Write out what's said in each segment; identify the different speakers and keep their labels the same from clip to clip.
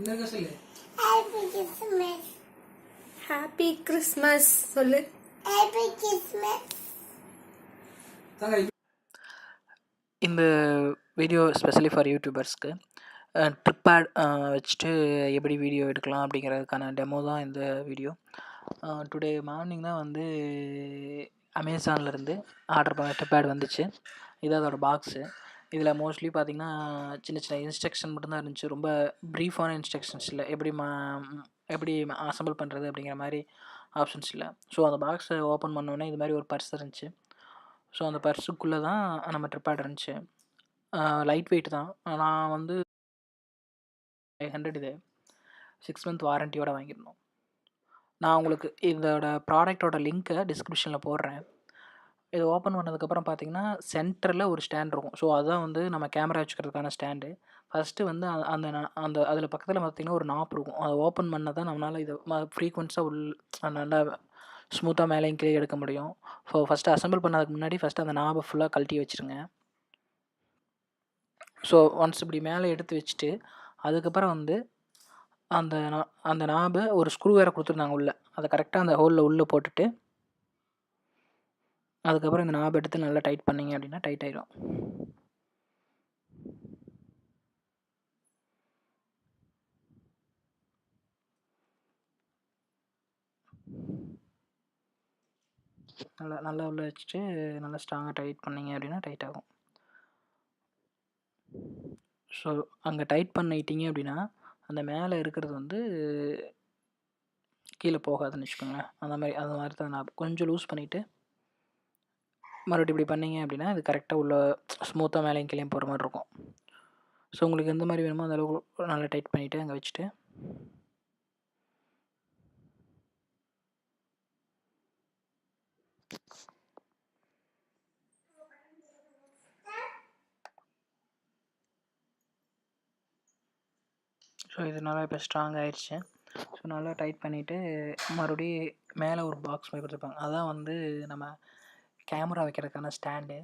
Speaker 1: Happy Christmas.
Speaker 2: Happy Christmas சொல்லு.
Speaker 1: Happy Christmas.
Speaker 3: இந்த video specially for யூடியூபர்ஸ்க்கு ட்ரிப்பேட் வச்சுட்டு எப்படி வீடியோ எடுக்கலாம் அப்படிங்கிறதுக்கான டெமோ தான் இந்த வீடியோ. டுடே மார்னிங் தான் வந்து அமேசான்லேருந்து ஆர்டர் பண்ண ட்ரிப்பேட் வந்துச்சு. இது அதோடய பாக்ஸு. இதில் மோஸ்ட்லி பார்த்திங்கன்னா சின்ன சின்ன இன்ஸ்ட்ரக்ஷன் மட்டும்தான் இருந்துச்சு. ரொம்ப ப்ரீஃபான இன்ஸ்ட்ரக்ஷன்ஸ் இல்லை. எப்படி அசம்பிள் பண்ணுறது அப்படிங்கிற மாதிரி ஆப்ஷன்ஸ் இல்லை. ஸோ அந்த பாக்ஸை ஓப்பன் பண்ணோன்னே இது மாதிரி ஒரு பர்ஸ் இருந்துச்சு. ஸோ அந்த பர்ஸுக்குள்ளே தான் நம்ம ட்ரிப்பேட் இருந்துச்சு. லைட் வெயிட் தான். நான் வந்து 500 இது 6 மந்த் வாரண்டியோடு வாங்கியிருந்தோம். நான் உங்களுக்கு இதோட ப்ராடக்டோட லிங்க்கை டிஸ்கிரிப்ஷனில் போடுறேன். இது ஓப்பன் பண்ணதுக்கப்புறம் பார்த்தீங்கன்னா சென்டரில் ஒரு ஸ்டாண்ட் இருக்கும். ஸோ அதுதான் வந்து நம்ம கேமரா வச்சுக்கிறதுக்கான ஸ்டாண்டு. ஃபஸ்ட்டு வந்து அந்த அதில் பக்கத்தில் பார்த்திங்கன்னா ஒரு நாப் இருக்கும். அதை ஓப்பன் பண்ணால் தான் நம்மளால் இதை ஃப்ரீக்வன்ஸாக நல்லா ஸ்மூத்தாக மேலேயும் கீழே எடுக்க முடியும். ஸோ ஃபஸ்ட்டு அசம்பிள் பண்ணதுக்கு முன்னாடி ஃபஸ்ட்டு அந்த நாபை ஃபுல்லாக கழட்டி வச்சுருங்க. ஸோ ஒன்ஸ் இப்படி மேலே எடுத்து வச்சுட்டு அதுக்கப்புறம் வந்து அந்த நாபை ஒரு ஸ்க்ரூ வேறு கொடுத்துருந்தாங்க உள்ளே. அதை கரெக்டாக அந்த ஹோலில் உள்ளே போட்டுட்டு அதுக்கப்புறம் இந்த நாபை எடுத்து நல்லா டைட் பண்ணிங்க அப்படின்னா டைட் ஆகிடும். நல்லா உள்ளே வச்சுட்டு நல்லா ஸ்ட்ராங்காக டைட் பண்ணிங்க அப்படின்னா டைட் ஆகும். ஸோ அங்கே டைட் பண்ணிட்டீங்க அப்படின்னா அந்த மேலே இருக்கிறது வந்து கீழே போகாதுன்னு வச்சுக்கோங்களேன். அந்த மாதிரி தான் நான் கொஞ்சம் லூஸ் பண்ணிவிட்டு மறுபடியும் இப்படி பண்ணிங்க அப்படின்னா அது கரெக்டாக உள்ள ஸ்மூத்தாக மேலேயும் கீழேயும் போகிற மாதிரி இருக்கும். ஸோ உங்களுக்கு எந்த மாதிரி வேணுமோ அந்த அளவுக்கு நல்லா டைட் பண்ணிவிட்டு அங்கே வச்சுட்டு ஸோ இது நல்லா இப்போ ஸ்ட்ராங் ஆகிடுச்சு. ஸோ நல்லா டைட் பண்ணிவிட்டு மறுபடியும் மேலே ஒரு பாக்ஸ் மாதிரி கொடுத்துருப்பாங்க. அதான் வந்து நம்ம கேமரா வைக்கிறதுக்கான ஸ்டாண்டு.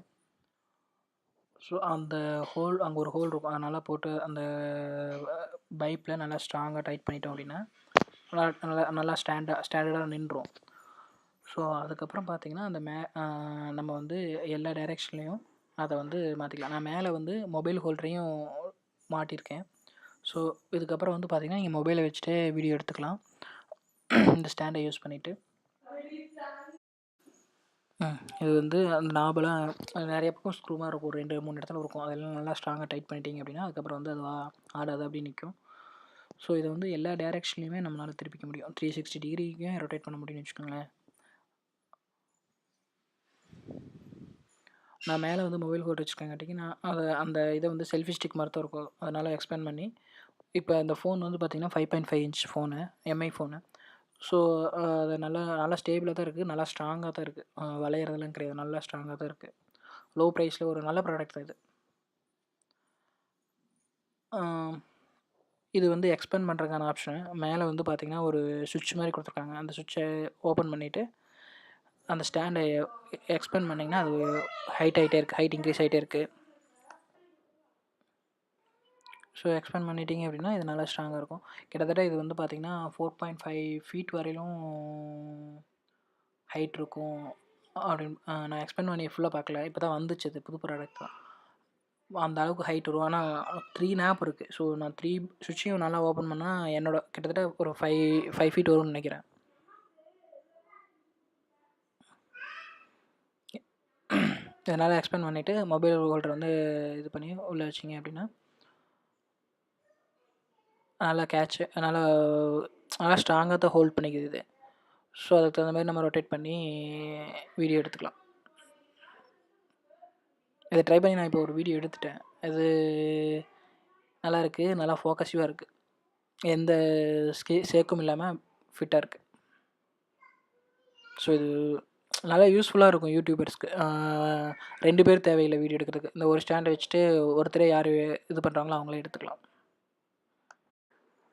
Speaker 3: ஸோ அந்த அங்கே ஒரு ஹோல் இருக்கும். அதனால் போட்டு அந்த பைப்பில் நல்லா ஸ்ட்ராங்காக டைட் பண்ணிட்டோம் அப்படின்னா நல்லா ஸ்டாண்டர்டாக நின்றும். ஸோ அதுக்கப்புறம் பார்த்திங்கன்னா அந்த நம்ம வந்து எல்லா டைரெக்ஷன்லேயும் அதை வந்து மாற்றிக்கலாம். நான் மேலே வந்து மொபைல் ஹோல்டரையும் மாட்டியிருக்கேன். ஸோ இதுக்கப்புறம் வந்து பார்த்திங்கன்னா நீங்கள் மொபைலை வச்சுட்டு வீடியோ எடுத்துக்கலாம் இந்த ஸ்டாண்டை யூஸ் பண்ணிவிட்டு. இது வந்து அந்த நாபெல்லாம் நிறைய பக்கம் ஸ்க்ரூ மாதிரி இருக்கும். 2-3 இடத்துல இருக்கும். அதெல்லாம் நல்லா ஸ்ட்ராங்காக டைட் பண்ணிட்டீங்க அப்படின்னா அதுக்கப்புறம் வந்து அது ஆடாது அப்படி நிற்கும். ஸோ இதை வந்து எல்லா டைரெக்ஷன்லேயுமே நம்மளால் திருப்பிக்க முடியும். 360 டிகிரிக்கும் ரொட்டேட் பண்ண முடியும்னு வச்சுக்கோங்களேன். நான் மேலே வந்து மொபைல் ஹோல்டர் வச்சுருக்கங்காட்டிக்கு நான் அந்த இதை வந்து செல்ஃபி ஸ்டிக் மாதிரி தான் இருக்கும். அதனால் எக்ஸ்பேண்ட் பண்ணி இப்போ இந்த ஃபோன் வந்து பார்த்திங்கன்னா 5.5 inch phone, Mi phone. So அது நல்லா ஸ்டேபிளாக தான் இருக்குது. நல்லா ஸ்ட்ராங்காக தான் இருக்குது. வளையிறதெல்லாம் கிடையாது. நல்லா ஸ்ட்ராங்காக தான் இருக்குது. லோ ப்ரைஸில் ஒரு நல்ல ப்ராடக்ட் தான் இது. இது வந்து எக்ஸ்பேண்ட் பண்ணுறதுக்கான ஆப்ஷன் மேலே வந்து பார்த்திங்கன்னா ஒரு சுவிட்ச் மாதிரி கொடுத்துருக்காங்க. அந்த சுவிட்சை ஓப்பன் பண்ணிவிட்டு அந்த ஸ்டாண்டை எக்ஸ்பேண்ட் பண்ணிங்கன்னா அது ஹைட் இருக்குது. ஹைட் இன்க்ரீஸ் ஆகிட்டே இருக்குது. ஸோ எக்ஸ்பேண்ட் பண்ணிட்டீங்க அப்படின்னா இது நல்லா ஸ்ட்ராங்காக இருக்கும். கிட்டத்தட்ட இது வந்து பார்த்திங்கன்னா 4.5 ஃபீட் வரையிலும் ஹைட் இருக்கும் அப்படின்னு நான் எக்ஸ்பேண்ட் பண்ணி ஃபுல்லாக பார்க்கல. இப்போ தான் வந்துச்சு. இது புது ப்ராடக்ட் தான். அந்த அளவுக்கு ஹைட் வரும். ஆனால் 3 நாப் இருக்குது. ஸோ நான் 3 சுவிட்சையும் நல்லா ஓப்பன் பண்ணால் என்னோட கிட்டத்தட்ட ஒரு 5 ஃபீட் வரும்னு நினைக்கிறேன். இதனால் எக்ஸ்பேண்ட் பண்ணிவிட்டு மொபைல் ஹோல்டர் வந்து இது பண்ணி உள்ளே வச்சிங்க அப்படின்னா நல்லா நல்லா ஸ்ட்ராங்காக தான் ஹோல்ட் பண்ணிக்குது இது. ஸோ அதுக்கு தகுந்த மாதிரி நம்ம ரொட்டேட் பண்ணி வீடியோ எடுத்துக்கலாம். இதை ட்ரை பண்ணி நான் இப்போ ஒரு வீடியோ எடுத்துட்டேன். இது நல்லா இருக்குது. நல்லா ஃபோக்கஸிவாக இருக்குது. எந்த சேக்கும் இல்லாமல் ஃபிட்டாக இருக்குது. ஸோ இது நல்லா யூஸ்ஃபுல்லாக இருக்கும் யூடியூபர்ஸ்க்கு. 2 பேர் தேவையில்லை வீடியோ எடுக்கிறதுக்கு. இந்த ஒரு ஸ்டாண்டை வச்சுட்டு ஒருத்தரே யார் இது பண்ணுறாங்களோ அவங்களே எடுத்துக்கலாம்.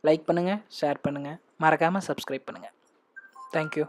Speaker 3: லைக் பண்ணுங்கள், ஷேர் பண்ணுங்கள், மறக்காமல் சப்ஸ்கிரைப் பண்ணுங்கள். தேங்க்யூ.